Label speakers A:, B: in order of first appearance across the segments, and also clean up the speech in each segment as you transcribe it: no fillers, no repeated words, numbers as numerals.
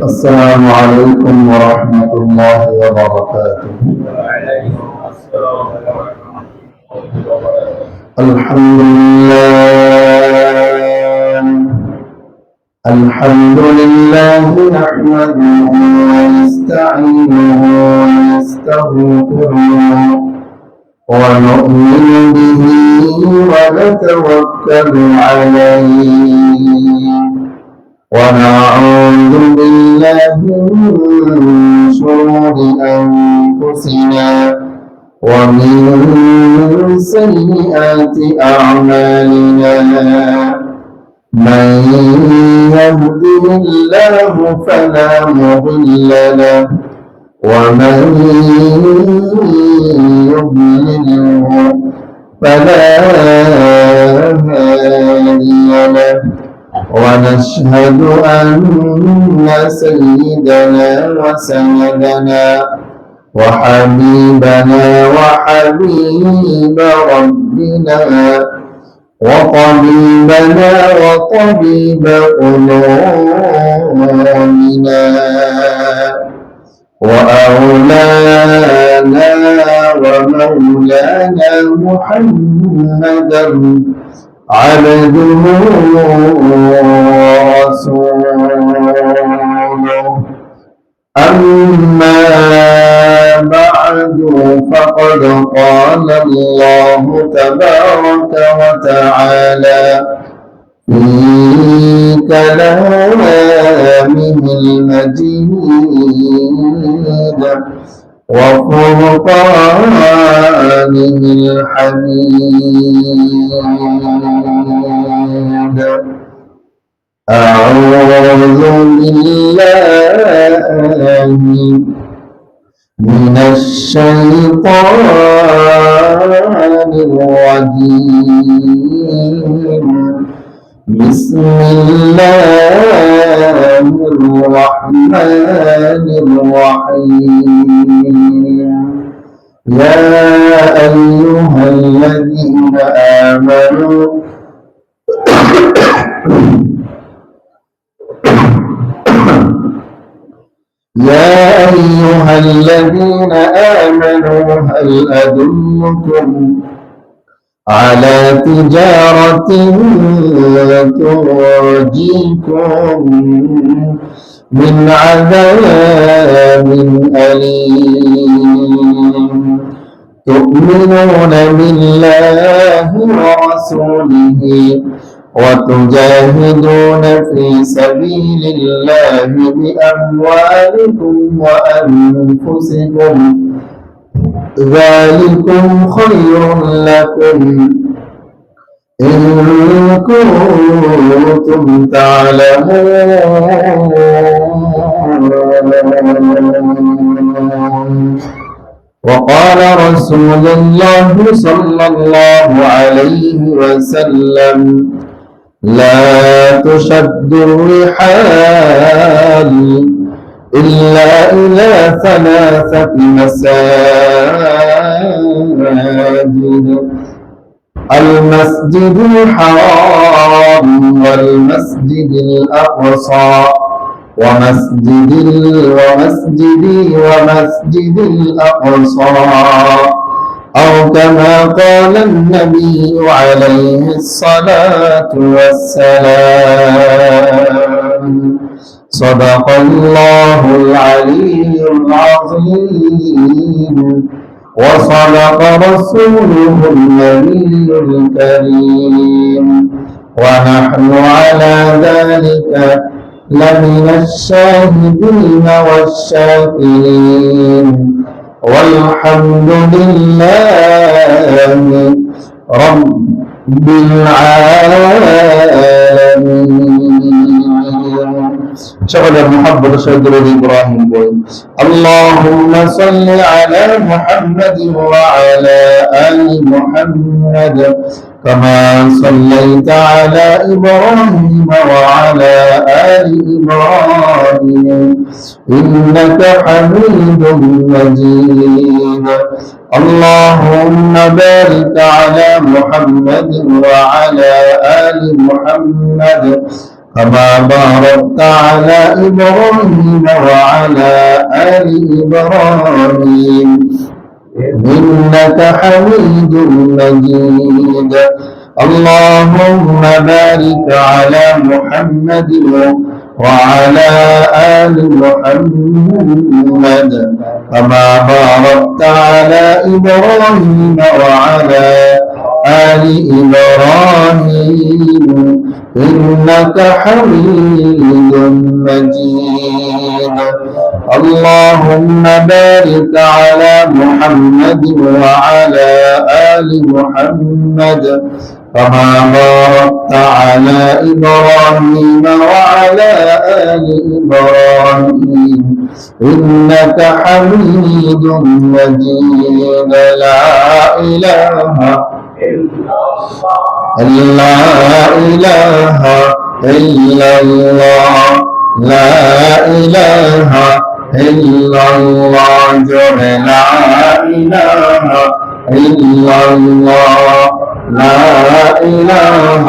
A: السلام عليكم ورحمة الله وبركاته. الحمد لله نحمده ونستعينه ونستغفره ونؤمن به ونتوكل عليه ونعوذ بالله من شرور أنفسنا ومن سيئات أعمالنا من يهده الله فلا مضل له ومن يضلله فلا هادي له ونشهد أن سيدنا وسندنا وحبيبنا وحبيب ربنا وطبيبنا وطبيب قلوبنا وأولانا ومولانا محمدا عبده ورسوله أما بعد فقد قال الله تبارك وتعالى في كلامه المجيد وفرقانه الحميد. أعوذ بالله من الشيطان الرجيم. بسم الله الرحمن الرحيم. يا أيها الذين آمنوا هل أدلكم على تجارة تنجيكم من عذاب أليم تؤمنون بالله ورسوله وتجاهدون في سبيل الله بأموالكم وأنفسكم ذلكم خير لكم إن كنتم تعلمون. وقال رسول الله صلى الله عليه وسلم لا تشد الرحال إلا إلى ثلاثة مساجد: المسجد الحرام والمسجد الأقصى ومسجد الأقصى، أو كما قال النبي عليه الصلاة والسلام. صدق الله العلي العظيم وصدق رسوله النبي الكريم، ونحن على ذلك لمن الشاهدين والشاكرين، والحمد لله رب العالمين. شغل المحبة شجر إبراهيم بوي. اللهم صل على محمد وعلى آل محمد كما صليت على إبراهيم وعلى آل إبراهيم إنك حميد مجيد اللهم بارك على محمد وعلى آل محمد كما باركت على إبراهيم وعلى آل إبراهيم إنك حميد مجيد اللهم بارك على محمد وعلى آل محمد كما باركت على إبراهيم وعلى آل إبراهيم إنك حميد مجيد اللهم بارك على محمد وعلى آل محمد كما باركت على إبراهيم وعلى آل إبراهيم إنك حميد مجيد لا إله إلا إله إلا الله لا إله إلا الله لا إله إلا الله لا إله إلا الله لا إله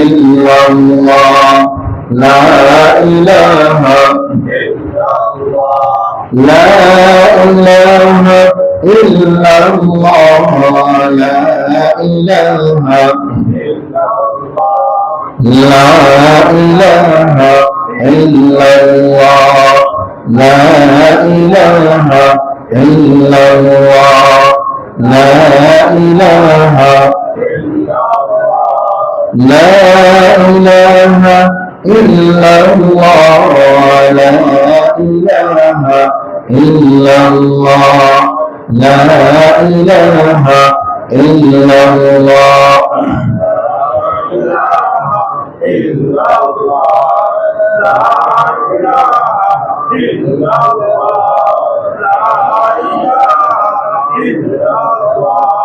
A: إلا الله لا إله إلا الله لا إله إلا الله لا إله إلا الله لا إله إلا الله لا إله لا إله إلا الله لا إله إلا الله لا إله إلا الله إلا الله لا إله إلا الله لا إله إلا الله لا إله إلا الله لا إله إلا الله لا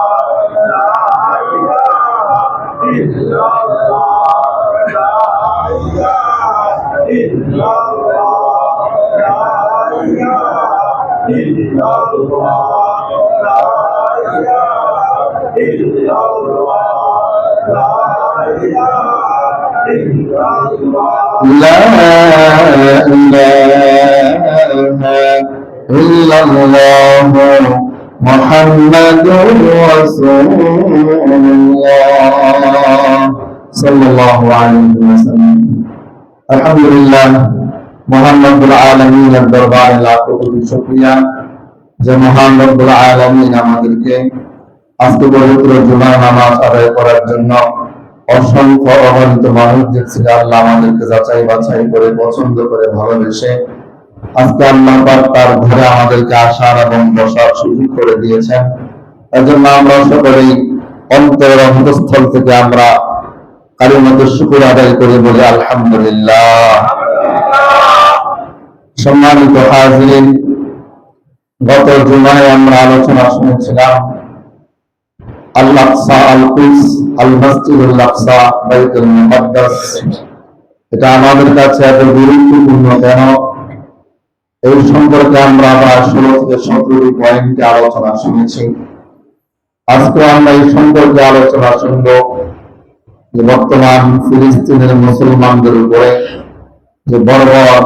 A: إله إلا الله لا إله إلا الله لا إله إلا الله لا إله إلا الله محمد رسول الله صلى الله عليه وسلم الحمد لله মোহাম্মদ রব্বুল আলামিনের দরবারে লাখ কোটি শুকরিয়া যে মহান রব্বুল আলামিন আমাদেরকে আজকে পবিত্র জুমার নামাজ আদায় করার জন্য অসংখ্য অগণিত মানুষ দেখছিল আল্লাহ আমাদেরকে যাচাই বাছাই করে পছন্দ করে ভালোবেসে আজকে আল্লাহ পাক তার ঘরে আমাদেরকে আসার এবং বসার সুযোগ করে দিয়েছেন। এজন্য আমরা সকলেই অন্তর অন্তঃস্থল থেকে আমরা কালিমাতুশ শুকর আদায় করে বলি আলহামদুলিল্লাহ। সম্মানিত হাজিরিন, গত জুমায় আমরা আলোচনা শুনেছিলাম আল আকসা আল কুদস আল মসজিদুল আকসা বাইতুল মুকদ্দাস। এটা আমাদের কাছে এত গুরুত্বপূর্ণ কেন, এই সম্পর্কে আমরা প্রায় 16 থেকে 17টি পয়েন্টে আলোচনা শুনেছি। আজকে আমরা এই সম্পর্কে আলোচনা শুনব যে বর্তমান ফিলিস্তিনের মুসলমানদের উপরে যে বর্বর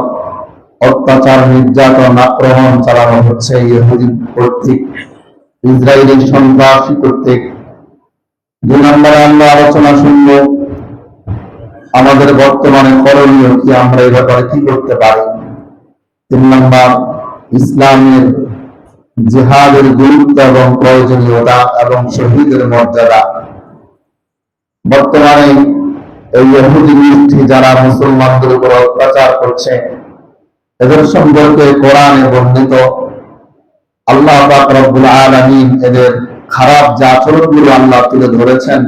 A: অত্যাচার, নির্যাতন, আক্রমণ চালানো হচ্ছে ইহুদি কর্তৃক, ইসরায়েলি সন্ত্রাসী কর্তৃক। 2 নম্বরে আমরা আলোচনা শুনব আমাদের বর্তমানে করণীয় কি, আমরা এই ব্যাপারে কি করতে পারি। 3 নম্বর ইসলামের জিহাদের গুরুত্ব এবং প্রয়োজনীয়তা এবং শহীদের মর্যাদা। বর্তমানে এই ইহুদি গোষ্ঠী যারা মুসলমানদের উপর অত্যাচার করছে, এদের সম্পর্কে কোরআনে বর্ণিত আল্লাহ পাক রব্বুল আলামিন এদের খারাপ যে আচরণগুলো আল্লাহ তুলে ধরেছেন।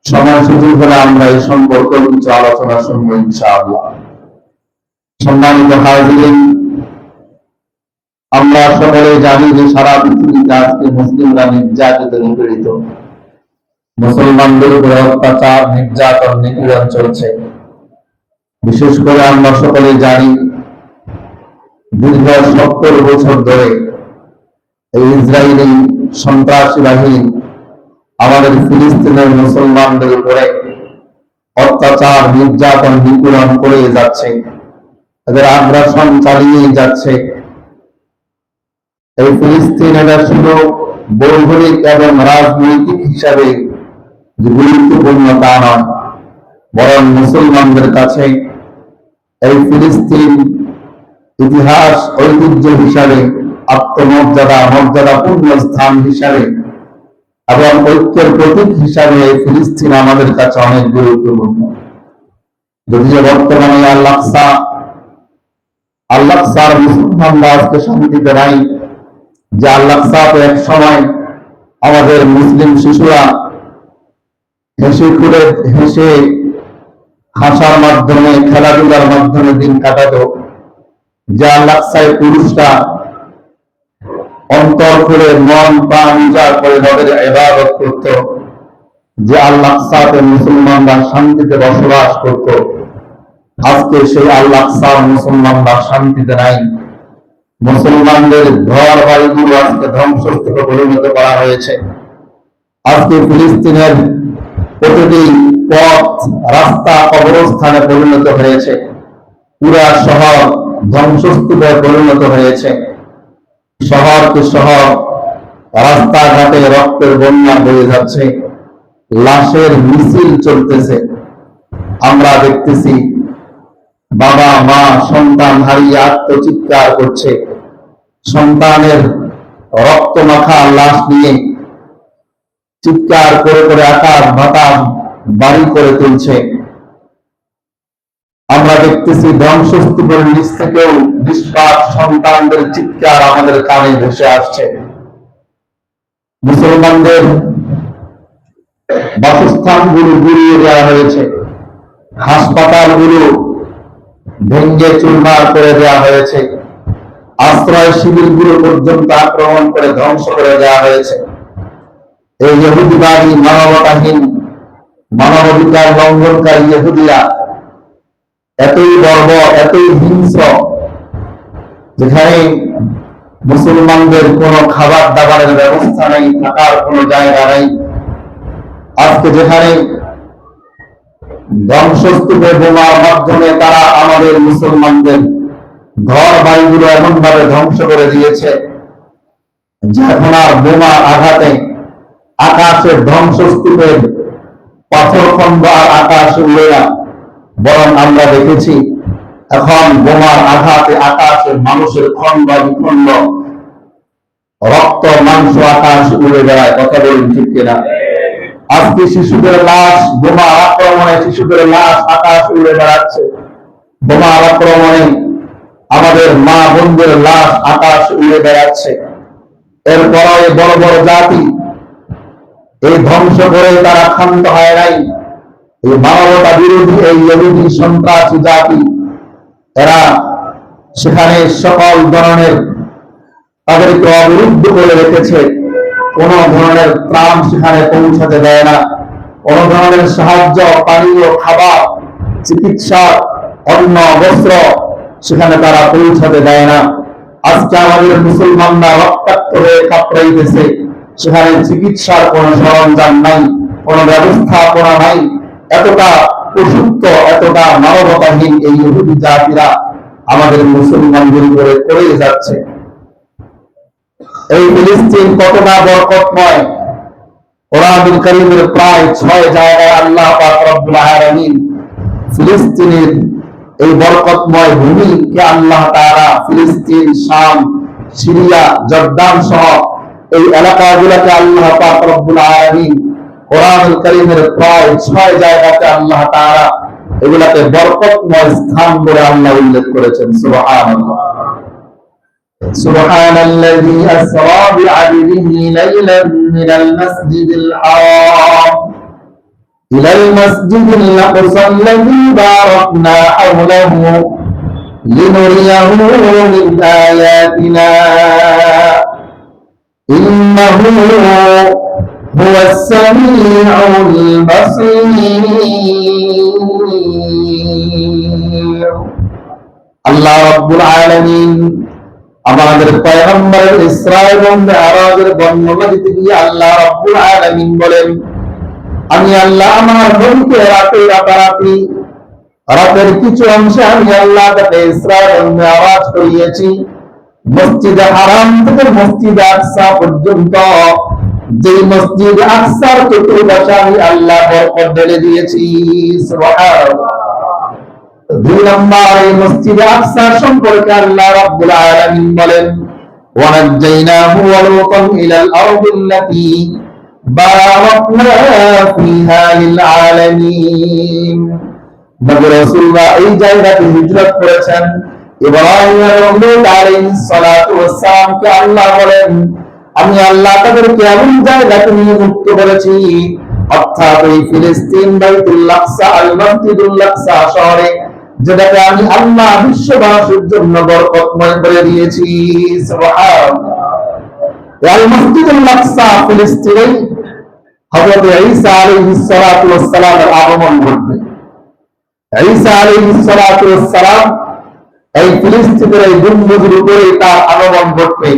A: সময় সুযোগ হলে আমরা এই সম্পর্কে কিছু আলোচনা শুনবো ইনশাআল্লাহ। সম্মানিত হাজিরিন, আমরা সকলে জানি যে সারা পৃথিবীতে আজকে মুসলিমরা নির্যাতিত, নিপীড়িত। মুসলমানদের উপরে অত্যাচার, নির্যাতন, নিপীড়ন চলছে। বিশেষ করে আমরা সকলে জানি দীর্ঘ 70 বছর ধরে এই ইসরায়েলি সন্ত্রাসী বাহিনী আমাদের ফিলিস্তিনের মুসলমানদের উপরে অত্যাচার, নির্যাতন, নিপীড়ন করে যাচ্ছে, এদের আগ্রাসন চালিয়ে যাচ্ছে। এই ফিলিস্তিন এটা শুধু ভৌগোলিক এবং রাজনৈতিক হিসাবে যে গুরুত্বপূর্ণ তা নয়, বরং মুসলমানদের কাছে এই ফিলিস্তিন ইতিহাস, ঐতিহ্য হিসাবে, আত্মমর্যাদা, মর্যাদাপূর্ণ স্থান হিসাবে এবং ঐক্যের প্রতীক হিসাবে এই ফিলিস্তিন আমাদের কাছে অনেক গুরুত্বপূর্ণ। যদিও বর্তমানে আল-আকসার মুসলমানরা আজকে শান্তিতে নাই, যে আল-আকসাতে এক সময় আমাদের মুসলিম শিশুরা হেসে হাসার মাধ্যমে, খেলাধুলার মাধ্যমে দিন কাটাতো, যে আল-আকসায় পুরুষরা অন্তর করে, মন প্রাণ উজাড় করে রবের ইবাদত করত, যে আল-আকসাতে মুসলমানরা শান্তিতে বসবাস করত, আজকে সেই আল-আকসার মুসলমানরা শান্তিতে নাই। মুসলমানদের ঘর বাড়িগুলো আজকে ধ্বংসস্তূপে পরিণত করা হয়েছে। আজকে ফিলিস্তিনের প্রতিটি পথ, রাস্তা কবরস্থানে পরিণত হয়েছে। পুরা শহর ধ্বংসস্তূপে পরিণত হয়েছে। শহরকে শহর, রাস্তাঘাটে রক্তের বন্যা বয়ে যাচ্ছে, লাশের মিছিল চলতেছে। আমরা দেখতেছি বাবা মা সন্তান হারিয়ে আত্মচিৎকার করছে, সন্তানের রক্ত মাখা লাশ নিয়ে চিৎকার করে করে আকাশ বাতাস বাড়ি করে তুলছে। আমরা দেখতেছি ধ্বংসস্তূপের নিচ থেকেও নিষ্পাপ সন্তানদের চিৎকার আমাদের কানে ভেসে আসছে। মুসলমানদের বাসস্থানগুলো গুড়িয়ে দেওয়া হয়েছে, হাসপাতালগুলো ভেঙ্গে চুরমার করে দেওয়া হয়েছে, আশ্রয় শিবিরগুলো পর্যন্ত আক্রমণ করে ধ্বংস করে দেওয়া হয়েছে। এই ইহুদিবাদী, মানবতাহীন, মানবাধিকার লঙ্ঘনকারী ইহুদিরা এতই বর্বর, এতই হিংস্র, যেখানে মুসলমানদের কোনো খাবার দাবারের ব্যবস্থা নেই, থাকার কোনো জায়গা নেই। আজকে যেখানে ধ্বংসস্তূপে বোমার মাধ্যমে তারা আমাদের মুসলমানদের ঘর বাড়িগুলো এমন ভাবে ধ্বংস করে দিয়েছে যে এখন আর বোমার আঘাতে আকাশের ধ্বংসস্তূপের পাথরখণ্ড আর আকাশে উড়ে না, বরং আমরা দেখেছি এখন বোমার আঘাতে আকাশে মানুষের খণ্ড বিখণ্ড, রক্ত মাংস আকাশ উড়ে বেড়ায়। কথা বলুন ঠিক কিনা? আজকে শিশুদের লাশ, বোমা আক্রমণে শিশুদের লাশ আকাশ উড়ে বেড়াচ্ছে। বোমা আক্রমণে আমাদের মা বোনদের লাশ আকাশ উড়ে বেড়াচ্ছে। এরপর এই বড় বড় জাতি এই ধ্বংস করে তারা ক্ষান্ত হয় নাই। এই মানবতা বিরোধী এই ইহুদি সন্ত্রাসী জাতি, এরা সেখানে সকল ধরনের তাদেরকে অবরুদ্ধ করে রেখেছে। কোন ধরনের ত্রাণ সেখানে পৌঁছাতে দেয় না, কোন ধরনের সাহায্য, পানীয়, খাবার, চিকিৎসা, অন্ন, বস্ত্র সেখানে তারা পৌঁছাতে দেয় না। আজকে আমাদের মুসলমানরা রক্তাক্ত হয়ে কাতরাইতেছে, সেখানে চিকিৎসার কোন সরঞ্জাম নাই, কোন ব্যবস্থাপনা নাই। এতটা অসুস্থ, এতটা মানবতাহীন এই ইহুদি জাতিরা আমাদের মুসলমানদের উপরে করে যাচ্ছে। এই ফিলিস্তিন কতটা বরকতময়! কোরআনুল কারীমের প্রায় 6 জায়গায় আল্লাহ পাক রব্বুল আলামিন ফিলিস্তিনের এই বরকতময় ভূমিকে আল্লাহ তাআলা ফিলিস্তিন, শাম, সিরিয়া, জর্দান সহ এই এলাকাগুলোকে আল্লাহ পাক রব্বুল আলামিন কোরআনুল কারীমের প্রায় 6 জায়গাতে আল্লাহ তাআলা এগুলাকে বরকতময় স্থান বলে আল্লাহ উল্লেখ করেছেন। সুবহানাল্লাহ। سبحان الذي أسرى بعبده ليلا من المسجد الحرام إلى المسجد الأقصى الذي باركنا حوله لنريه من آياتنا إنه هو السميع البصير আল্লাহ রাব্বুল আলামিন আমাদের পয়গম্বরের ইসরা এবং মিরাজের বর্ণনা দিতে গিয়ে আল্লাহ রাব্বুল আলামিন বলেন, আমি আল্লাহ আমার নবীকে রাতের কিছু অংশে আমি আল্লাহ তাকে ইসরা এবং মিরাজ করিয়েছি, মসজিদ হারাম থেকে মসজিদ আকসা পর্যন্ত, যে মসজিদ আকসার চতুর্পাশে আমি আল্লাহ বরকত ঢেলে দিয়েছি। সুবহানাল্লাহ। দুই নম্বর, এই মসজিদ আকসা সম্পর্কে আল্লাহ রাব্বুল আলামিন বলেন, ওয়ানাজ্জাইনাহু ওয়া লূতান ইলাল আরদিল্লাতী বারাকনা ফিহা লিল আলামিন। নবী রাসূলুল্লাহ এই জায়গাতে হিজরত করেছেন। ইব্রাহিম এবং লূত আলাইহিস সালাতু ওয়াস সালামকে আল্লাহ বলেন, আমি আল্লাহ তাদেরকে এমন জায়গাতে নিয়ে মুক্ত করেছি, অর্থাৎ এই ফিলিস্তিন বাইতুল আকসা আল মসজিদুল আকসা শহরে, যেটাকে আমি আল্লাহ বিশ্ববাসীর জন্য বরকতময় করে দিয়েছি। সুবহানাল্লাহ। আল মসজিদুল আকসা ফিলিস্তিনে হযরত ঈসা আলাইহিস সালাতু ওয়াস সালামের আগমন ঘটবে। ঈসা আলাইহিস সালাতু ওয়াস সালাম এই ফিলিস্তিনের এই গম্বুজের উপরে তার আগমন ঘটবে।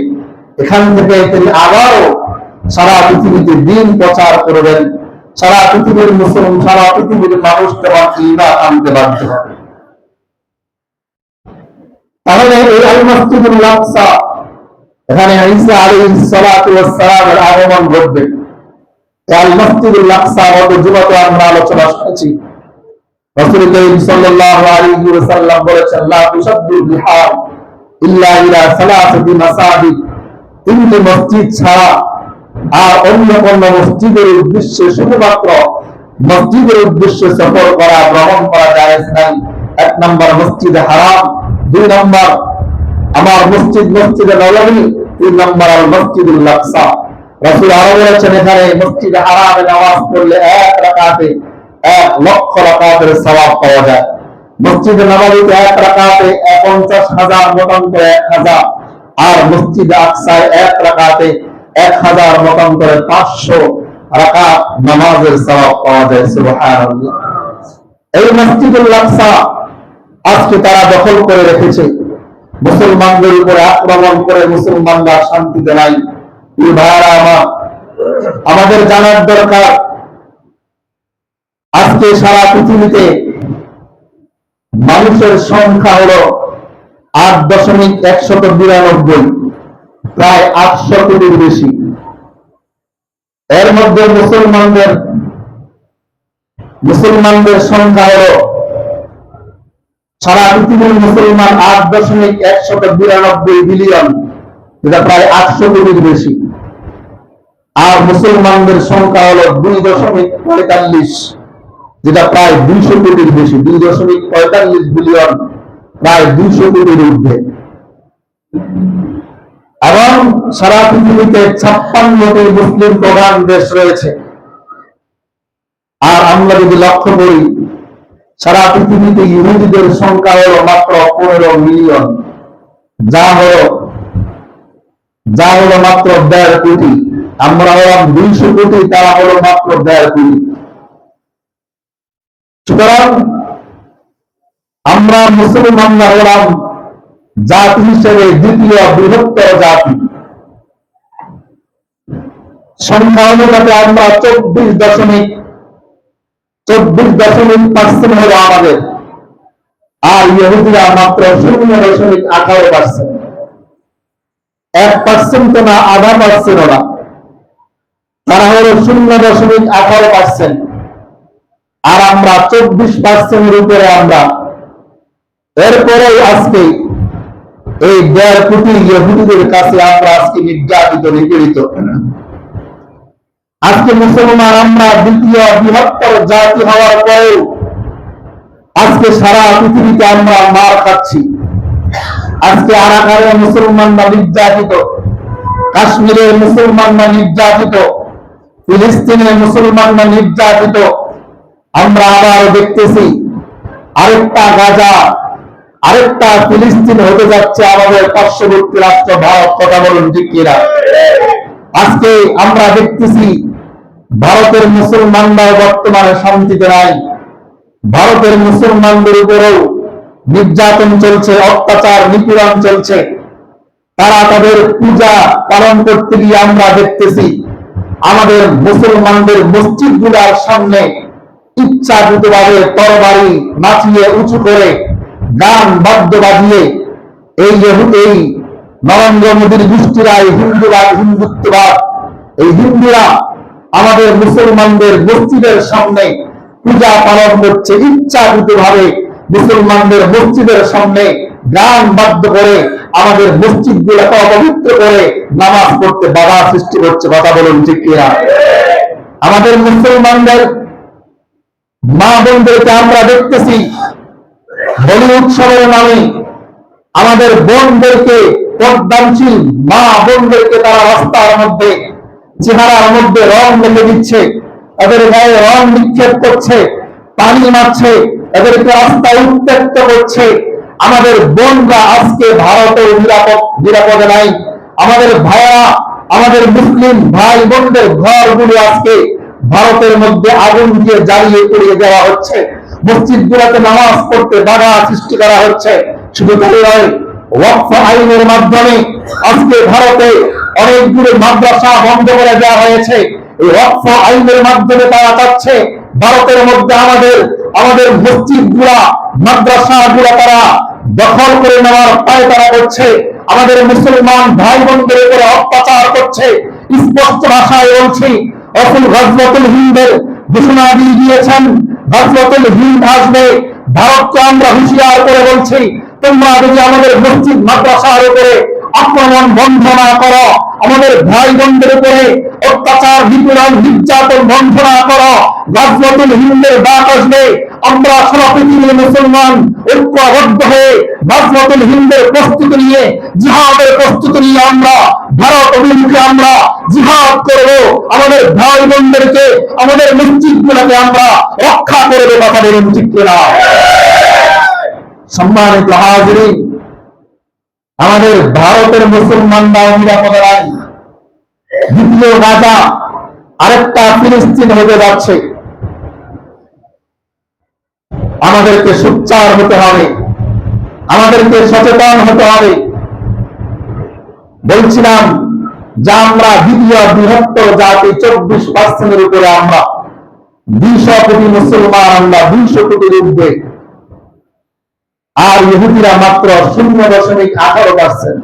A: এখান থেকে তিনি আবারও সারা পৃথিবীতে দ্বীন প্রচার করবেন। সারা পৃথিবীর মুসলমান, সারা পৃথিবীর মানুষ তোমার ঈমান আনতে বাধ্য হবে। তাহলে এই আল মসজিদুল আকসা, এখানে ঈসা আলাইহিস সালাতু ওয়াস সালামের আগমন ঘটবে। আল মসজিদুল আকসা গত জুমাতে আমরা আলোচনা করেছি। রাসূল করিম সাল্লাল্লাহু আলাইহি ওয়াসাল্লাম বলেছেন, লা তুসাদ্দু বিহার ইল্লা ইলা সালাসাতি মাসাজিদ, তিনটি মসজিদ ছাড়া আর অন্য কোন মসজিদের উদ্দেশ্যে, শুধুমাত্র মসজিদের উদ্দেশ্যে সফর করা, ভ্রমণ করা জায়েজ নাই। এক নম্বর মসজিদে হারাম, দুই নম্বর আমার মসজিদ মসজিদে নববী, তিন নম্বর আল মসজিদুল আকসা। রাসূল আরো বলেছেন, এখানে মসজিদে হারামে নামাজ পড়লে এক রাকাতে 1,00,000 রাকাতের সওয়াব পাওয়া যায়। মসজিদে নববীতে এক রাকাতে 50,000 মতান্তরে 1000, আর মসজিদে আকসায় এক রাকাতে 1000 মতান্তরে 500 রাকাত নামাজের সওয়াব পাওয়া যায়। সুবহানাল্লাহ। এই মসজিদুল আকসা আজকে তারা দখল করে রেখেছে। মুসলমানদের উপরে আক্রমণ করে মুসলমানরা শান্তিতে নাই। এই ভাইরা আমাদের জানার দরকার, আজকে সারা পৃথিবীতে মানুষের সংখ্যা হলো 8.192, প্রায় 800 কোটির বেশি। এর মধ্যে মুসলমানদের সংখ্যা হলো, সারা পৃথিবীর মুসলমান 8.192 বিলিয়ন, যেটা প্রায় 800 কোটির বেশি। আর মুসলমানদের সংখ্যা হলো 2.45, যেটা প্রায় 200 কোটির বেশি। 2.45 বিলিয়ন, প্রায় 200 কোটির ঊর্ধ্বে। এবং সারা পৃথিবীতে 56টি মুসলিম প্রধান দেশ রয়েছে। আর আমরা যদি লক্ষ্য করি, সারা পৃথিবীতে ইহুদিদের সংখ্যা হলো মাত্র 15 মিলিয়ন, যা হলো মাত্র 1.5 কোটি। আমরা হলাম 200 কোটি, তারা হলো মাত্র 1.5 কোটি। সুতরাং আমরা মুসলমানরা হলাম জাতি হিসেবে দ্বিতীয় বৃহত্তর জাতি। সংখ্যা অনুপাতে আমরা 24.% হলো আমাদের, আর ইহুদিরা মাত্র 0.18%। 1% তো না, 0.5% না, তারা হলো 0.18%। আর আমরা 24% উপরে আমরা। এরপরে আজকে এই 1.5 কোটি ইহুদিদের কাছে আমরা আজকে নির্যাতিত, নিপীড়িত। আজকে মুসলমান আমরা দ্বিতীয় বৃহত্তর জাতি হওয়ার পরেও আজকে সারা পৃথিবীতে আমরা মার খাচ্ছি। আজকে আরাকানে মুসলমানরা নির্যাতিত, কাশ্মীরের মুসলমানরা নির্যাতিত, ফিলিস্তিনের মুসলমানরা নির্যাতিত। আমরা আবার দেখতেছি আরেকটা গাজা, আরেকটা ফিলিস্তিন হতে যাচ্ছে আমাদের পার্শ্ববর্তী রাষ্ট্র ভারত। কথা বলুন ঠিক কিনা? আজকে আমরা দেখতেছি ভারতের মুসলমানরা বর্তমানে শান্তিতে নাই। ভারতের মুসলমানদের উপরেও নির্যাতন চলছে, অত্যাচার নিপীড়ন চলছে। তারা তাদের পূজা পালন করতে গিয়ে আমরা দেখতেছি আমাদের মুসলমানদের মসজিদগুলোর সামনে ইচ্ছাকৃতভাবে তরবারি নাচিয়ে উঁচু করে গান বাদ্য বাজিয়ে এই নরেন্দ্র মোদীর গোষ্ঠীরা, এই হিন্দুত্ববাদ, এই হিন্দুরা আমাদের মুসলমানদের মসজিদের সামনে পূজা পালন করছে। ইচ্ছাকৃতভাবে মুসলমানদের মসজিদের সামনে গান বাদ্য করে আমাদের মসজিদ গুলাকে অপবিত্র করে নামাজ পড়তে বাধা সৃষ্টি করছে। কথা বলুন ঠিক কিনা? আমাদের মুসলমানদের মা বোনদেরকে আমরা দেখতেছি হোলি উৎসবের নামে আমাদের বোনদেরকে, পর্দানশীল মা বোনদেরকে তারা রাস্তার মধ্যে, চেহারার মধ্যে রং মেলে দিচ্ছে, এদের গায়ে রং নিক্ষেপ করছে, পানি মারছে, এদেরকে রাস্তায় উত্ত্যক্ত করছে। আমাদের বোনরা আজকে ভারতেও নিরাপদে নাই। আমাদের ভাইয়েরা, আমাদের মুসলিম ভাই বোনদের ঘরগুলো আজকে ভারতের মধ্যে আগুন দিয়ে জ্বালিয়ে পুড়িয়ে দেওয়া হচ্ছে। মসজিদ গুলোতে নামাজ পড়তে বাধা সৃষ্টি করা হচ্ছে। শুধু তাই নয়, ওয়াকফ আইনের মাধ্যমে আজকে ভারতে অনেকগুলো মাদ্রাসা বন্ধ করে দেওয়া হয়েছে। এই ওয়াকফ আইনের মাধ্যমে তারা চাচ্ছে ভারতের মধ্যে আমাদের মসজিদ গুলা, মাদ্রাসা গুলা তারা দখল করে নেওয়ার পায়তারা করছে। আমাদের মুসলমান ভাই বোনদের উপরে অত্যাচার করছে। স্পষ্ট ভাষায় বলছি, রাসূল গজওয়াতুল হিন্দের ঘোষণা দিয়ে দিয়েছেন, গজওয়াতুল হিন্দ আসবে। ভারতকে আমরা হুঁশিয়ার করে বলছি, তোমরা যদি আমাদের মসজিদ মাদ্রাসার উপরে আক্রমণ বন্ধ না করো, আমাদের ভাই বোনদের উপরে অত্যাচার নিপীড়ন নির্যাতন বন্ধ না করো, গজওয়াতুল হিন্দের ডাক আসবে। আমরা সারা পৃথিবীর মুসলমান ঐক্যবদ্ধ হয়ে গজওয়াতুল হিন্দের প্রস্তুতি নিয়ে, জিহাদের প্রস্তুতি নিয়ে আমরা ভারত অভিমুখে আমরা জিহাদ করব। আমাদের ভাই বোনদেরকে, আমাদের মসজিদগুলোকে আমরা রক্ষা করব। কথা বলুন ঠিক কিনা? সম্মানিত হাজিরিন, আমাদের ভারতের মুসলমানরা নিরাপদে নাই। দ্বিতীয় গাজা আরেকটা ফিলিস্তিন হতে যাচ্ছে। আমাদেরকে সোচ্চার হতে হবে, আমাদেরকে সচেতন হতে হবে। বলছিলাম যে আমরা দ্বিতীয় বৃহত্তর জাতি, 24% উপরে আমরা 200 কোটি মুসলমান, আমরা 200 কোটির ঊর্ধ্বে, আর ইহুদিরা মাত্র 0.18%।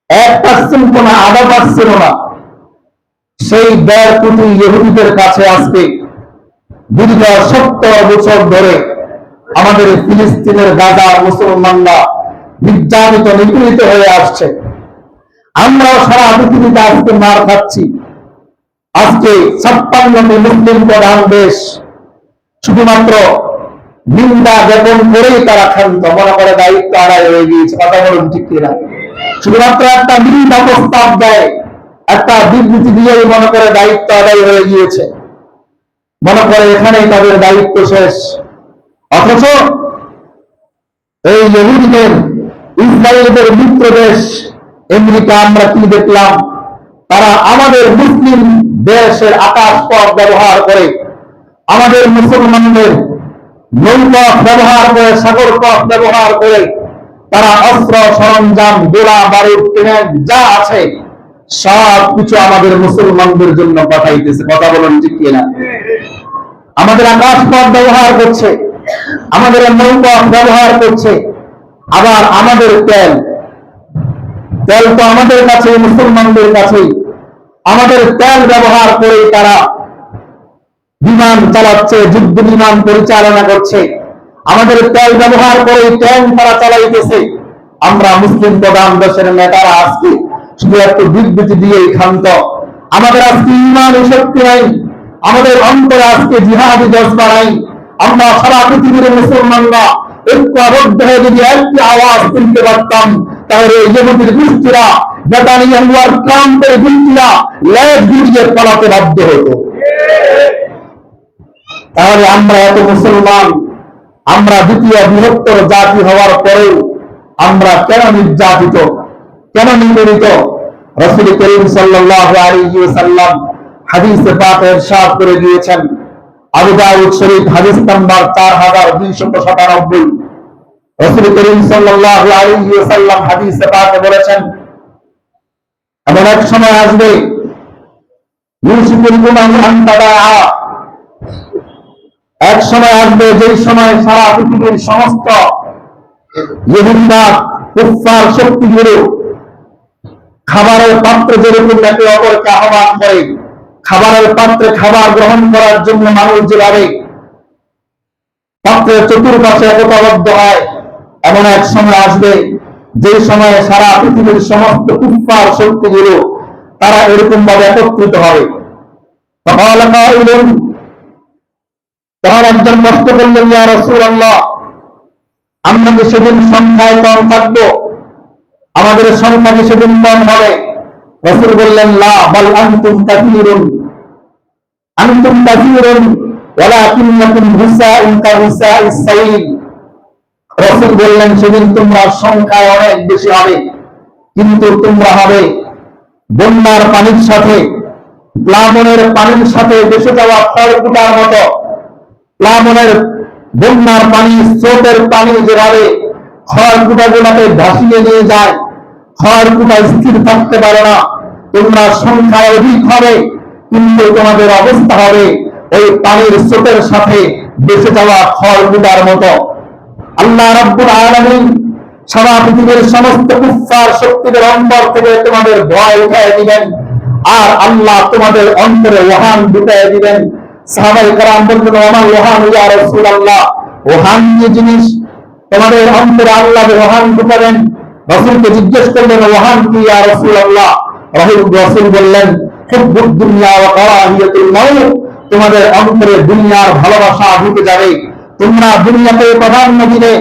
A: 1% কোন 0.5% না। সেই 1.5 কোটি ইহুদিদের কাছে আজকে দীর্ঘ 70 বছর ধরে আমাদের ফিলিস্তিনের গাজার মুসলমানরা নির্যাতিত নিপীড়িত হয়ে আসছে। আমরাও সারা পৃথিবীতে আজকে মার খাচ্ছি। আজকে 56টি মুসলিম প্রধান দেশ শুধুমাত্র নিন্দা জ্ঞাপন করেই তারা ক্ষান্ত, মনে করে দায়িত্ব আদায় হয়ে গিয়েছে। কথা বলুন ঠিক কিনা? শুধুমাত্র একটা নিন্দা প্রস্তাব দেয়, একটা বিবৃতি দিয়েই মনে করে দায়িত্ব আদায় হয়ে গিয়েছে, মনে করে এখানেই তাদের দায়িত্ব শেষ। অথচ এই ইহুদিদের, ইসরায়েলদের মিত্র দেশ আমেরিকা, আমরা কি দেখলাম? তারা আমাদের মুসলিম দেশের আকাশ পথ ব্যবহার করে, আমাদের মুসলমানদের নৌপথ ব্যবহার করে, সাগর পথ ব্যবহার করে তারা অস্ত্র সরঞ্জাম, গোলা বারুদ, ট্যাঙ্ক যা আছে সব কিছু আমাদের মুসলমানদের জন্য পাঠাইতেছে। কথা বলুন ঠিক কিনা? আমাদের আকাশ পথ ব্যবহার করছে, আমাদের নৌপথ ব্যবহার করছে। আবার আমাদের তেল তো আমাদের কাছে, মুসলমানদের কাছে। আমাদের তেল ব্যবহার করে তারা বিমান চালাচ্ছে, যুদ্ধ বিমান পরিচালনা করছে। আমাদের তেল ব্যবহার করে ট্যাঙ্ক তারা চালাইতেছে। আমরা মুসলিম প্রধান দেশের নেতারা আজকে শুধু একটু বিবৃতি দিয়েই ক্ষান্ত। আমাদের আজকে ইমানি শক্তি নাই, আমাদের অন্তরে আজকে জিহাদি জজবা নাই। আমরা সারা পৃথিবীর মুসলমানরা ঐক্যবদ্ধ হয়ে যদি একটি আওয়াজ তুলতে পারতাম, তাহলে ইহুদির গোষ্ঠীরা, নেতানিয়াহু আর ট্রাম্পের গোষ্ঠীরা লেজ গুড়িয়ে পালাতে বাধ্য হতো। তাহলে আমরা এত মুসলমান, আমরা দ্বিতীয় বৃহত্তর জাতি হওয়ার পরেও আমরা কেন নির্যাতিত, কেন নিপীড়িত? রাসূল করিম সাল্লাল্লাহু আলাইহি ওয়াসাল্লাম হাদিসে পাকে ইরশাদ করে দিয়েছেন, আবু দাউদ শরীফ হাদিস নাম্বার 4297, রাসূল করিম সাল্লাল্লাহু আলাইহি ওয়াসাল্লাম হাদিসে পাকে বলেছেন, এমন এক সময় আসবে ইউসুফুল গুনাহ আনতাদা, এক সময় আসবে যেই সময় সারা পৃথিবীর সমস্ত ইহুদিরা কুফফার শক্তিগুলো খাবারের পাত্রে যেরকম একে অপরকে আহ্বান করে, খাবারের পাত্রে খাবার গ্রহণ করার জন্য মানুষ যেভাবে পাত্রের চতুর্পাশে একতাবদ্ধ হয়, এমন এক সময় আসবে যে সময়ে সারা পৃথিবীর সমস্ত কুফফার শক্তিগুলো তারা এরকম ভাবে একত্রিত হবে। তখন একজন প্রশ্ন করলেন, ইয়া রাসূলুল্লাহ, আমরা কি সেদিন সংখ্যায় কম থাকবো? আমাদের সংখ্যা কি সেদিন কম হবে? রাসূল বললেন, লা বাল আনতুম কাসীরুন, আনতুম কাসীরুন ওয়ালাকিন্নাকুম হুসাউন কাহুসাইস সাইল। রাসূল বললেন, সেদিন তোমরা সংখ্যায় অনেক বেশি হবে, কিন্তু তোমরা হবে বন্যার পানির সাথে, প্লাবনের পানির সাথে ভেসে যাওয়া খড়কুটার মতো। প্লাবনের বন্যার পানি, স্রোতের পানি যেভাবে খড়কুটা গুলাকে ভাসিয়ে নিয়ে যায়, খড়কুটা স্থির থাকতে পারে না, তোমরা সংখ্যায় অধিক হবে কিন্তু তোমাদের অবস্থা হবে ওই পানির স্রোতের সাথে ভেসে যাওয়া খড়কুটার মতো। আল্লাহ রাব্বুল আলামিন সারা পৃথিবীর সমস্ত কুফফার শক্তিদের অন্তর থেকে তোমাদের ভয় উঠায় দিবেন, আর আল্লাহ তোমাদের অন্তরে ওহান ঢুকায় দিবেন। সাহাবায়ে কেরাম বললেন, ওমা ওহান ইয়া রাসূলুল্লাহ, ওহান কি জিনিস? তোমাদের অন্তরে আল্লাহ ওহান ঢুকাবেন। রাসূলকে জিজ্ঞেস করলেন, ওহান কি ইয়া রাসূলুল্লাহ? রাসূল বললেন, হুব্বুদ দুনিয়া ওয়া কারাহিয়াতুল মাউত, তোমাদের অন্তরে দুনিয়ার ভালোবাসা ঢুকে যাবে, তোমরা দুনিয়াকে প্রাধান্য দিবে।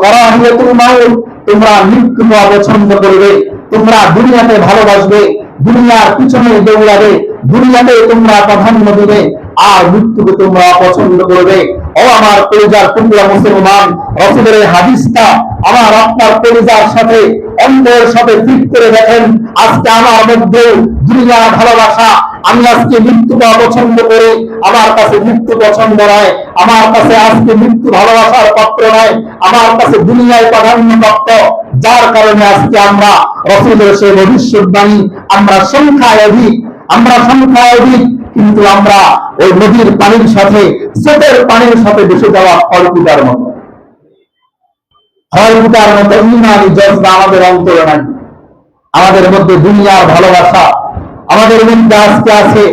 A: কারাহিয়াতুল মাউত, তোমরা মৃত্যুকে অপছন্দ করবে, তোমরা দুনিয়াকে ভালোবাসবে, দুনিয়ার পিছনে দৌড়াবে, দুনিয়াতে তোমরা প্রাধান্য দিবে, আর মৃত্যুকে তোমরা পছন্দ করবে। ও আমার কলিজার টুকরা মুসলমান, রাসূলের এই হাদিসটা আমার আপনার কলিজার সাথে, অন্তরের সাথে ফিট করে দেখেন। আজকে আমার মধ্যে দুনিয়ার ভালোবাসা, আমি আজকে মৃত্যুকে অপছন্দ করি, আমার কাছে মৃত্যু পছন্দ নয়, আমার কাছে আজকে মৃত্যু ভালোবাসার পাত্র নয়, আমার কাছে দুনিয়ায় প্রাধান্য প্রাপ্ত। যার কারণে আজকে আমরা রাসূলের সেই ভবিষ্যৎবাণী, আমরা সংখ্যায় অধিক, আমরা সংখ্যায় অধিক, কিন্তু আমরা ওই নদীর পানির সাথে, স্রোতের পানির সাথে ভেসে যাওয়া খড়কুটার মতো। খড়কুটার মতো ঈমানি জজবা আমাদের অন্তরে নাই। আমাদের মধ্যে দুনিয়ার ভালোবাসা, আমাদের মধ্যে আজকে আছে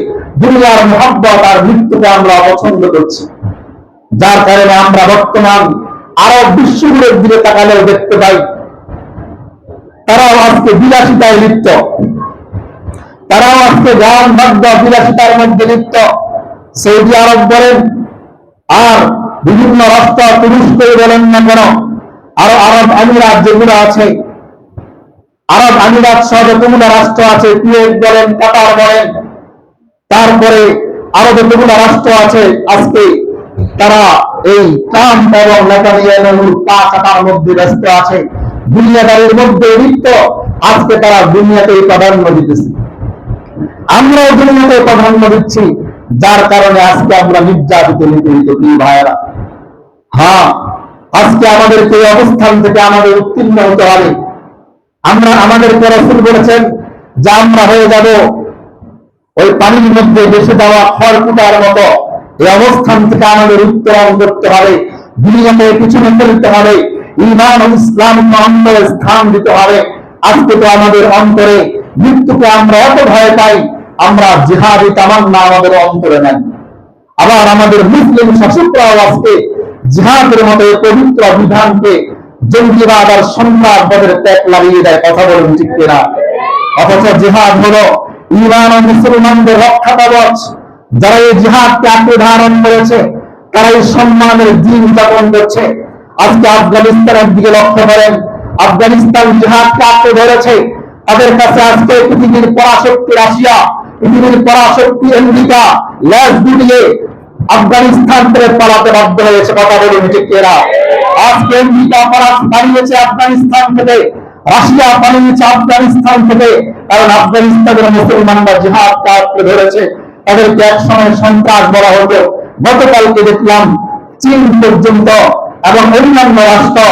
A: দুনিয়ার মহব্বত, আর মৃত্যুকে আমরা অপছন্দ করছি। যার কারণে আমরা বর্তমান আরব বিশ্বগুলোর দিকে তাকালেও দেখতে পাই তারাও আজকে বিলাসিতায় লিপ্ত, তারাও আজকে গান বাদ্য বিলাসিতার মধ্যে লিপ্ত। সৌদি আরব বলেন আর বিভিন্ন রাষ্ট্র, তুরস্ক বলেন না কেন, আরো আরব আমিরাত যেগুলো আছে, আরব আমিরাত সহ যতগুলো রাষ্ট্র আছে, কুয়েত বলেন, কাতার বলেন, তারপরে আরো যতগুলো রাষ্ট্র আছে, আজকে তারা এই ট্রাম্প এবং নেতানিয়াহুর পা কাটার মধ্যে ব্যস্ত আছে, দুনিয়াদারির মধ্যে লিপ্ত। আজকে তারা দুনিয়াতেই প্রাধান্য দিতেছে, আমরাও দুনিয়াতে প্রাধান্য দিচ্ছি, যার কারণে আজকে আমরা নির্যাতিত নিপীড়িত। কি ভাইয়েরা, হ্যাঁ, আজকে আমাদেরকে এই অবস্থান থেকে আমাদের উত্তীর্ণ হতে হবে। আমরা, আমাদেরকে রাসূল বলেছেন যে আমরা হয়ে যাব ওই পানির মধ্যে ভেসে যাওয়া খড়কুটার মতো। এই অবস্থান থেকে আমাদের উত্তরণ করতে হবে, দুনিয়াকে পিছনে ফেলতে হবে, ঈমান ও ইসলামকে অন্তরে স্থান দিতে হবে। আজকে তো আমাদের অন্তরে মৃত্যুকে আমরা এত ভয় পাই, আমরা জিহাদি তামান্না আমাদের অন্তরে নাই। আবার আমাদের মুসলিম শাসকরাও আজকে জিহাদের মতো পবিত্র বিধানকে জঙ্গিবাদ আর সন্ত্রাসবাদের ট্যাগ লাগিয়ে দেয়। কথা বলুন ঠিক কিনা? অথচ জিহাদ হলো ঈমান ও মুসলমানদের রক্ষা কবচ। যারা এই জিহাদকে আঁকড়ে ধারণ করেছে, তারা এই সম্মানের দিন যাপন করছে। আজকে আফগানিস্তানের দিকে লক্ষ্য করেন, আফগানিস্তান জিহাদকে আঁকড়ে ধরেছে। তাদের কাছে আজকে পৃথিবীর পরাশক্তি রাশিয়া, পৃথিবীর পরাশক্তি আমেরিকা ল্যাস গুটিয়ে আফগানিস্তান থেকে পালাতে বাধ্য হয়েছে। কথা বলুন ঠিক কিনা? আজকে আমেরিকা পালিয়েছে আফগানিস্তান থেকে, রাশিয়া পালিয়েছে আফগানিস্তান থেকে, কারণ আফগানিস্তানের মুসলমানরা জিহাদকে আঁকড়ে ধরেছে। তাদেরকে একসময় সন্ত্রাস বলা হতো। গতকালকে দেখলাম চীন পর্যন্ত এবং অন্যান্য রাষ্ট্র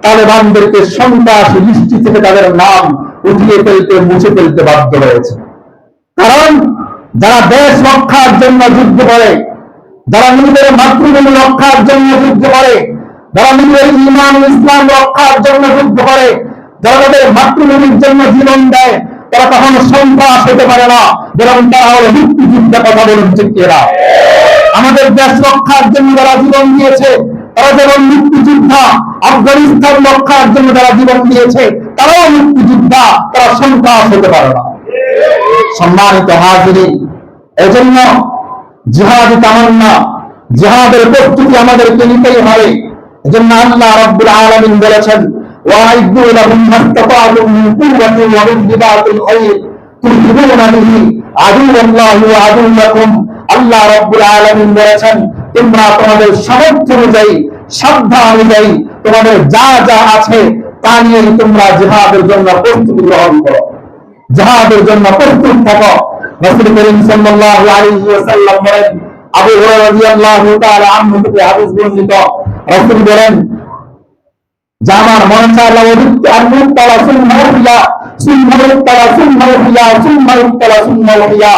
A: তালেবানদেরকে সন্ত্রাস লিস্টি থেকে তাদের নাম উঠিয়ে ফেলতে, মুছে ফেলতে বাধ্য হয়েছে। কারণ যারা দেশ রক্ষার জন্য যুদ্ধ করে, যারা নিজেদের মাতৃভূমি রক্ষার জন্য যুদ্ধ করে, যারা নিজের ঈমান ইসলাম রক্ষার জন্য যুদ্ধ করে, যারা তাদের মাতৃভূমির জন্য জীবন দেয়, তারা কখনো সন্ত্রাস হতে পারে না, বরং তারা হলো মুক্তিযুদ্ধের কথা বলুন ঠিক কিনা। আমাদের দেশ রক্ষার জন্য যারা জীবন দিয়েছে, তারা যেমন মুক্তিযোদ্ধা, আফগানিস্তান রক্ষার জন্য যারা জীবন দিয়েছে তারাও মুক্তিযোদ্ধা, তারা সন্ত্রাস হতে পারে না। সম্মানিত হাজিরিন, এজন্য জিহাদি তামান্না, জিহাদের প্রস্তুতি আমাদেরকে নিতেই হবে। এজন্য আল্লাহ রাব্বুল আলামিন বলেছেন, ওয়াইদু লাহুম মাসতাতা'তুম মিন কুওয়াতিন ওয়া মিন রিবাতিল খায়র তুরহিবুনা বিহি আদুওয়াল্লাহি ওয়া আদুওয়াকুম। আল্লাহ রাব্বুল আলামিন বলেছেন, তোমরা তোমাদের সামর্থ্য অনুযায়ী, সাধ্য অনুযায়ী তোমাদের যা যা আছে তা নিয়ে তোমরা জিহাদের জন্য প্রস্তুতি গ্রহণ করো, জিহাদের জন্য প্রস্তুত থাকো। রাসূল করিম সাল্লাল্লাহু আলাইহি ওয়াসাল্লাম বলেন, আবু হুরায়রা রাদিয়াল্লাহু তাআলা আনহু থেকে হাদিস বর্ণিত, রাসূল বলেন যে আমার মন চায় লাউদ্দিত আনমুত তালা সুন্নাহুয়া সুন্নাহুয়া সুন্নাহুয়া সুন্নাহুয়া সুন্নাহুয়া।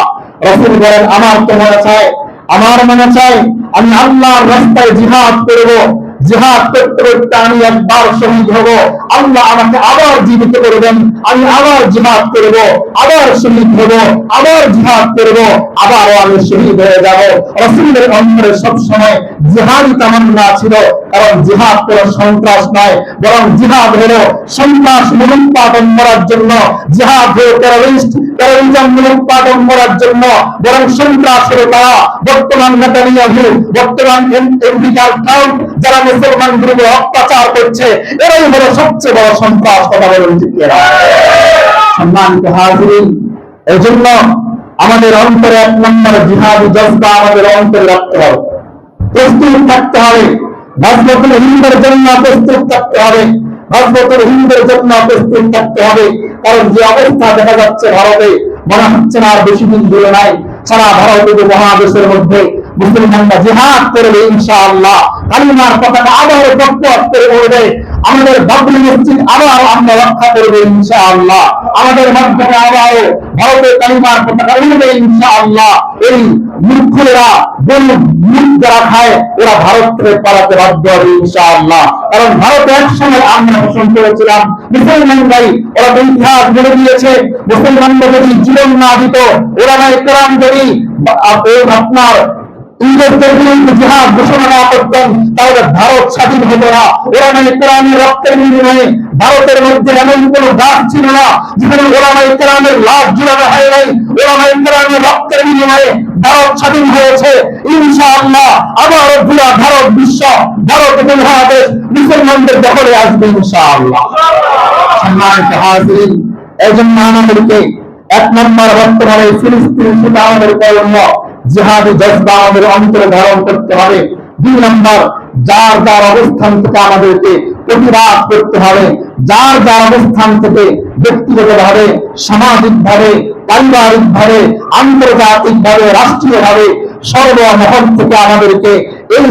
A: রাসূল বলেন আমার তো মনে চায়, আমার মনে চায় আমি আল্লাহর রাস্তায় জিহাদ করব, জিহাদ করতে করতে আমি একবার শহীদ হব, আল্লাহ আমাকে আবার জীবিত করবেন, আমি আবার জিহাদ করব, আবার শহীদ হব, আবার জিহাদ করব, আবারও আমি শহীদ হয়ে যাব। রাসূলের অন্তরে সব সময় জিহাদি তামান্না ছিল। কারণ জিহাদ কোনো সন্ত্রাস নয়, বরং জিহাদ হলো সন্ত্রাস মূলোৎপাটন করার জন্য, জিহাদ হলো টেররিজম মূলোৎপাটন করার জন্য, বরং সন্ত্রাস হলো তারা বর্তমান নেতানিয়াহু, বর্তমান আমেরিকার ট্রাম্প যারা মুসলমানদের উপর অত্যাচার করছে, এরাই হলো সবচেয়ে বড় সন্ত্রাস। কথা বলুন ঠিক কিনা। সম্মানিত হাজিরিন, এজন্য আমাদের অন্তরে এক নম্বর জিহাদি জজবা আমাদের অন্তরে রাখতে হবে, প্রস্তুত থাকতে হবে। রাজনৈতিক হিন্দুদের জন্য প্রস্তুত থাকতে হবে, রাজনৈতিক হিন্দুদের জন্য প্রস্তুত থাকতে হবে। কারণ যে অবস্থা দেখা যাচ্ছে ভারতে, মনে হচ্ছে না আর বেশি দিন দূরে নাই, সারা ভারতীয় মহাদেশের মধ্যে মুসলমানরা জিহাদ করবে ইনশাআল্লাহ, কালিমার পতাকা আবারও টকটক করে উঠবে, আমাদের বাবরি মসজিদ আবারও আমরা রক্ষা করবে ইনশাআল্লাহ, আমাদের মাধ্যমে আবারও ভারতের কালিমার পতাকা উঠবে ইনশাআল্লাহ। এই মূর্খরা মুখ যারা খায় ওরা ভারত থেকে পালাতে বাধ্য হবে ইনশাআল্লাহ। কারণ ভারতে এক সময় আমরা পোষণ করেছিলাম মুসলমানরাই, ওরা ইতিহাস বলে দিয়েছে মুসলমানরা যদি জীবন না দিত, ওরা নয় কোরআন যদি আপনার ইংরেজদের বিরুদ্ধে জিহাদ ঘোষণা না করতেন, তাহলে ভারত স্বাধীন হতো না। ওলামায়ে কেরামের রক্তের বিনিময়ে ভারতের মধ্যে এমন কোন গাছ ছিল না যেখানে ওলামায়ে কেরামের লাশ ঝুলানো হয় নাই। ওলামায়ে কেরামের রক্তের বিনিময়ে ভারত স্বাধীন হয়েছে ইনশাআল্লাহ। আবারও পুরা ভারত বিশ্ব, ভারত উপমহাদেশ মুসলমানদের দখলে আসবে ইনশাআল্লাহ। সম্মানিত হাজিরিন, এজন্য আমাদেরকে এক নম্বর বর্তমানে ফিলিস্তিন সেটা আমাদের করণীয়, জিহাদি জজবা আমাদের অন্তরে ধারণ করতে হবে। দুই নম্বর, যার যার অবস্থান থেকে আমাদেরকে প্রতিবাদ করতে হবে, যার যার অবস্থান থেকে ব্যক্তিগত ভাবে, সামাজিক ভাবে, পারিবারিক ভাবে, আন্তর্জাতিক ভাবে, রাষ্ট্রীয় ভাবে সর্বমহল থেকে আমাদেরকে এই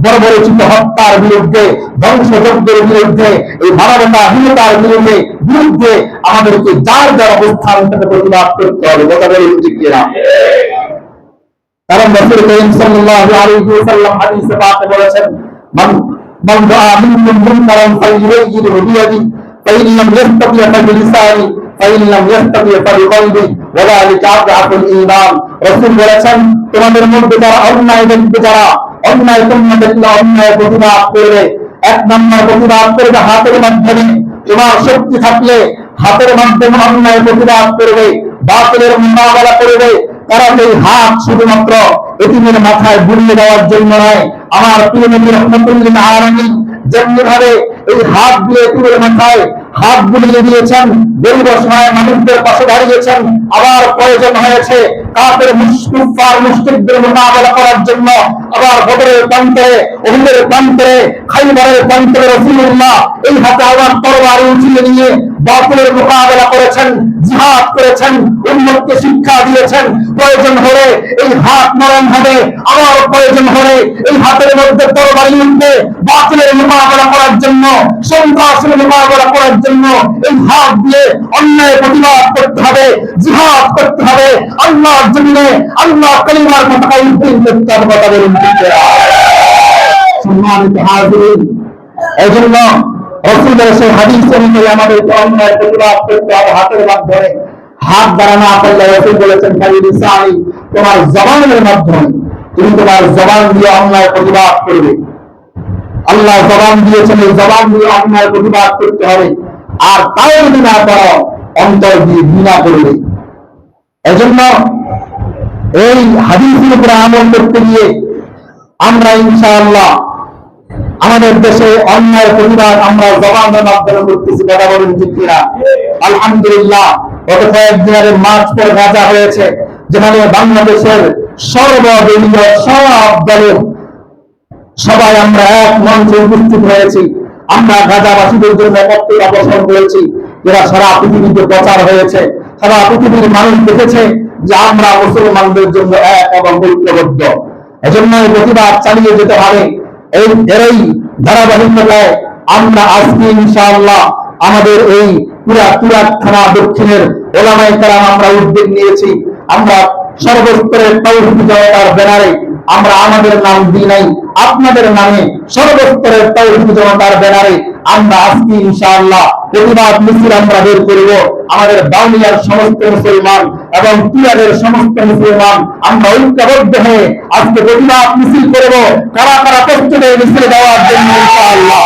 A: বর্বরচিত হত্যার বিরুদ্ধে, ধ্বংসযজ্ঞের বিরুদ্ধে, এই মানবতাহীনতার বিরুদ্ধে আমাদেরকে যার যার অবস্থান থেকে প্রতিবাদ করতে হবে। কথা বলুন ঠিক কিনা। কারণ রাসূল করিম সাল্লাল্লাহু আলাইহি ওয়াসাল্লাম হাদিসে পাকে বলেছেন, মান রাআ মিনকুম মুনকারান ফালইউগাইয়িরহু বিয়াদিহি ফাইন লাম ইয়াস্তাতি ফাবিলিসানি ফাইন লাম ইয়াস্তাতি ফাবিকলবি ওয়া যালিকা আযআফুল ঈমান। রাসূল বলেছেন, তোমাদের মধ্যে যারা অন্যায় দেখবে, যারা অন্যায় তোমরা দেখলে অন্যায় প্রতিবাদ করবে, এক নম্বর প্রতিবাদ করবে হাতের মাধ্যমে। তোমার শক্তি থাকলে হাতের মাধ্যমে অন্যায় প্রতিবাদ করবে, বাতিলের মোকাবেলা করবে। কারণ এই হাত শুধুমাত্র এতিমের মাথায় বুলিয়ে দেওয়ার জন্য নয়। আমার প্রিয় নবী রাহমাতুল্লিল আলামিন যেমনি ভাবে এই হাত দিয়ে এতিমের মাথায় হাত বুলিয়ে দিয়েছেন, গরিব অসহায় মানুষদের পাশে দাঁড়িয়েছেন, আবার প্রয়োজন হয়েছে কাফের মুশরিকদের মুশরিকদের মোকাবেলা করার জন্য আবার বদরের প্রান্তরে, উহুদের প্রান্তরে, খাইবারের প্রান্তরে রাসূলুল্লাহ এই হাতে আবার তরবারি উঠিয়ে নিয়ে বাতিলের মোকাবেলা করেছেন, জিহাদ করেছেন, উম্মতকে শিক্ষা দিয়েছেন। প্রয়োজন হলে এই হাত নরম হবে, আবার প্রয়োজন হলে এই হাতের মধ্যে তরবারি উঠবে বাতিলের মোকাবেলা করার জন্য, সন্ত্রাসের মোকাবেলা করার জন্য। এই হাত দিয়ে অন্যায় প্রতিবাদ করতে হবে, জিহাদ করতে হবে, আল্লাহর জমিনে আল্লাহ কালিমার পতাকা উত্তোলন করতে হবে। কথা বলুন ঠিক কিনা? সম্মানিত হাজিরিন, এজন্য রাসূলের সেই হাদিস অনুযায়ী আমাদের অন্যায় প্রতিবাদ করতে হবে হাতের মাধ্যমে। হাত দ্বারা না পারলে রাসূল বলেছেন খালি লিসানি, তোমার জবানের মাধ্যমে তুমি তোমার জবান দিয়ে অন্যায় প্রতিবাদ করবে। আল্লাহ জবান দিয়েছেন, এই জবান দিয়ে অন্যায় প্রতিবাদ করতে হবে। আর তাও যদি না পারো অন্তর দিয়ে ঘৃণা করবে। এজন্য এই হাদিসের উপরে আমল করতে গিয়ে আমরা ইনশাআল্লাহ আমাদের দেশে অন্যায় প্রতিবাদ আমরা জবানের মাধ্যমে করতেছি। কথা বলেন ঠিক কিনা? আলহামদুলিল্লাহ, গত কয়েকদিনের মার্চ পরে গাজা হয়েছে, যেখানে বাংলাদেশের সর্বদলীয় সব দলের সবাই আমরা এক মঞ্চে উপস্থিত হয়েছি। আমরা গাজাবাসীদের জন্য পতাকা পোষণ করেছি। এরা সারা পৃথিবীতে প্রচার হয়েছে, সারা পৃথিবীর মানুষ দেখেছে যে আমরা মুসলমানদের জন্য এক এবং ঐক্যবদ্ধ। এজন্য এই প্রতিবাদ চালিয়ে যেতে হবে। এরই ধারাবাহিকতায় আমরা আজকে ইনশাআল্লাহ আমাদের এই পুরা থানা দক্ষিণের ওলামায়ে কেরাম আমরা উদ্যোগ নিয়েছি। আমরা সর্বস্তরের তাওহীদ জনতার ব্যানারে আমরা আমাদের নাম দিই নাই, আপনাদের নামে সর্বস্তরের তাওহীদ জনতার ব্যানারে আমরা আজকে ইনশাআল্লাহ প্রতিবাদ মিছিল আমরা বের করব। আমাদের দাউনিয়ার সমস্ত মুসলমান এবং পিয়ারের সমস্ত মুসলমান আমরা ঐক্যবদ্ধ হয়ে আজকে প্রতিবাদ মিছিল করব। কারা কারা প্রস্তুত হয়ে মিছিল দেওয়ার জন্য ইনশাআল্লাহ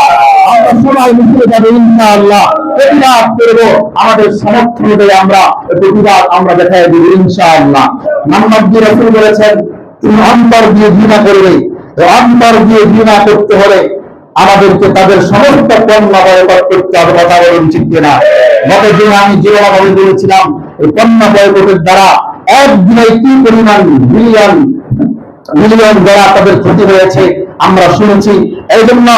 A: আমরা সবাই মিছিলে যাব ইনশাআল্লাহ। প্রতিবাদ করব, আমাদের সামর্থ্য অনুযায়ী আমরা প্রতিবাদ আমরা দেখাই দিব ইনশাআল্লাহ। মুহাম্মদ রাসূল বলেছেন তুমি অন্তর দিয়ে ঘৃণা করবে। অন্তর দিয়ে ঘৃণা করতে হলে আমাদেরকে তাদের সমস্ত পণ্য বয়কট করতে হবে। কথা বলুন ঠিক কিনা? গত দিনে আমি যেভাবে বলেছিলাম এই পণ্য বয়কটের দ্বারা একদিনে কি পরিমাণ মিলিয়ন মিলিয়ন দ্বারা তাদের ক্ষতি হয়েছে আমরা শুনেছি। এই জন্য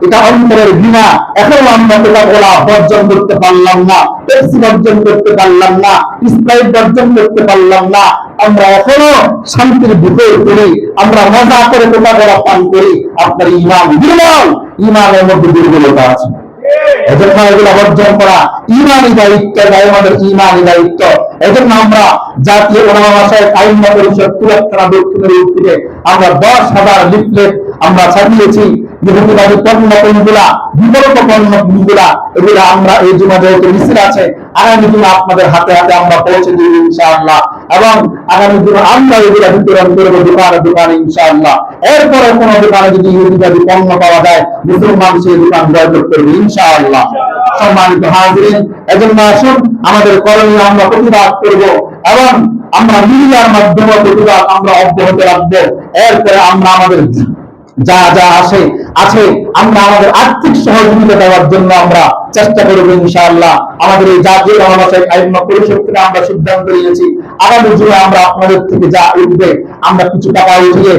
A: এটা অন্তরের ঘৃণা। এখনো আমরা কোকা-কোলা বর্জন করতে পারলাম না, পেপসি বর্জন করতে পারলাম না, স্প্রাইট বর্জন করতে পারলাম না। আমরা এখনো শান্তির ভিতর করি, আমরা মজা করে কোকা-কোলা পান করি। আপনার ইমান দুর্বল, ইমানের মধ্যে দুর্বলতা আছে। এজন্য এগুলো বর্জন করা ইমানি দায়িত্ব, আমাদের ইমানি দায়িত্ব। এজন্য আমরা জাতীয় ওলামা মাশায়েখ আইম্মা পরিষদ তুরাখানা দক্ষিণের উদ্যোগে আমরা 10,000 লিফলেট আমরা ছাপিয়েছি। ইহুদিবাদী পণ্যগুলা, বিকল্প পণ্যগুলা, এগুলা আমরা এই জুমা যেহেতু মিছিল আছে, আগামী দিনে আপনাদের হাতে হাতে আমরা পৌঁছে দিব ইনশাআল্লাহ। এবং আগামী দিনে আমরা এগুলা বিতরণ করবো দোকানে দোকানে ইনশাআল্লাহ। এরপরে কোন দোকানে যদি ইহুদিবাদী পণ্য পাওয়া যায়, মুসলমান সেই দোকান বয়কট করবে ইনশাআল্লাহ। সম্মানিত হাজিরিন, এজন্য আসুন আমাদের করণীয় আমরা প্রতিবাদ করব এবং আমরা মিডিয়ার মাধ্যমে প্রতিবাদ আমরা অব্যাহত রাখবো। এরপরে আমরা আমাদের যা যা আছে আমরা আমাদের আর্থিক সহযোগিতা দেওয়ার জন্য আমরা চেষ্টা করবো ইনশাআল্লাহ। আমাদের এই জাতীয় ওলামা মাশায়েখ আইম্মা পরিষদ থেকে আমরা সিদ্ধান্ত নিয়েছি আগামী জুনে আমরা আপনাদের থেকে যা উঠবে আমরা কিছু টাকা উঠিয়ে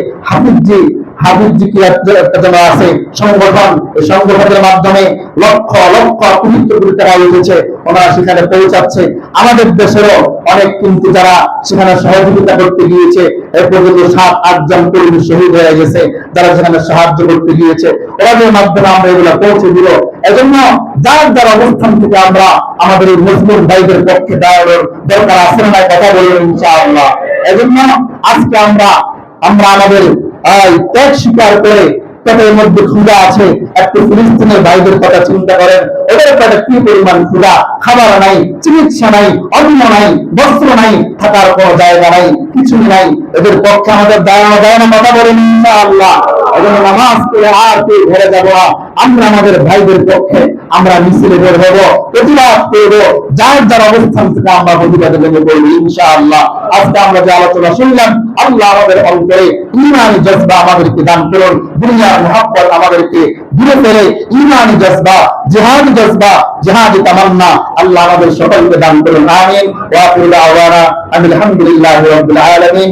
A: হাফিজি কি একটা আছে সংগঠন, এই সংগঠনের মাধ্যমে লক্ষ লক্ষ কোটি কোটি টাকা উঠেছে, ওনারা সেখানে পৌঁছাচ্ছে। আমাদের দেশেরও অনেক কিন্তু যারা সেখানে সহযোগিতা করতে গিয়েছে, এর পর্যন্ত 7-8 জন কর্মী শহীদ হয়ে গেছে যারা সেখানে সাহায্য করতে গিয়েছে। ওনাদের মাধ্যমে আমরা এগুলো পৌঁছে দিব। এজন্য যার যার অবস্থান থেকে আমরা আমাদের এই মুসলিম ভাইদের পক্ষে দাঁড়ানোর দরকার আছে না, কথা বলবেন ইনশাআল্লাহ। এজন্য আজকে আমরা আমাদের ত্যাগ স্বীকার করে পেটের মধ্যে ক্ষুধা আছে, একটু ফিলিস্তিনের ভাইদের কথা চিন্তা করেন। ওদের পেটে কি পরিমাণ ক্ষুধা, খাবার নাই, চিকিৎসা নাই, অন্ন নাই, বস্ত্র নাই, থাকার কোনো জায়গা নাই, কিছু নাই। এদের পক্ষে আমাদের দাঁড়ানো যায় না, কথা বলেন ইনশাআল্লাহ। এজন্য নামাজ পড়ে আর কেউ ঘরে যাব না। আমরা আমাদের ভাইদের পক্ষে আমরা মিছিলে বের হব, প্রতিবাদ করব, যার যার অবস্থান থেকে আমরা প্রতিবাদের জন্য করবো ইনশাআল্লাহ। আজকে আমরা যে আলোচনা শুনলাম, আল্লাহ আমাদের অন্তরে ঈমানি জজবা আমাদেরকে দান করুন, দুনিয়ার মুহাব্বত আমাদেরকে দূরে ফেলে ঈমানি জজবা, জিহাদি জজবা, জিহাদি তামান্না আল্লাহ আমাদের সকলকে দান করুন। আমিন। ওয়া আখিরু দাওয়ানা আলহামদুলিল্লাহি রাব্বিল আলামিন।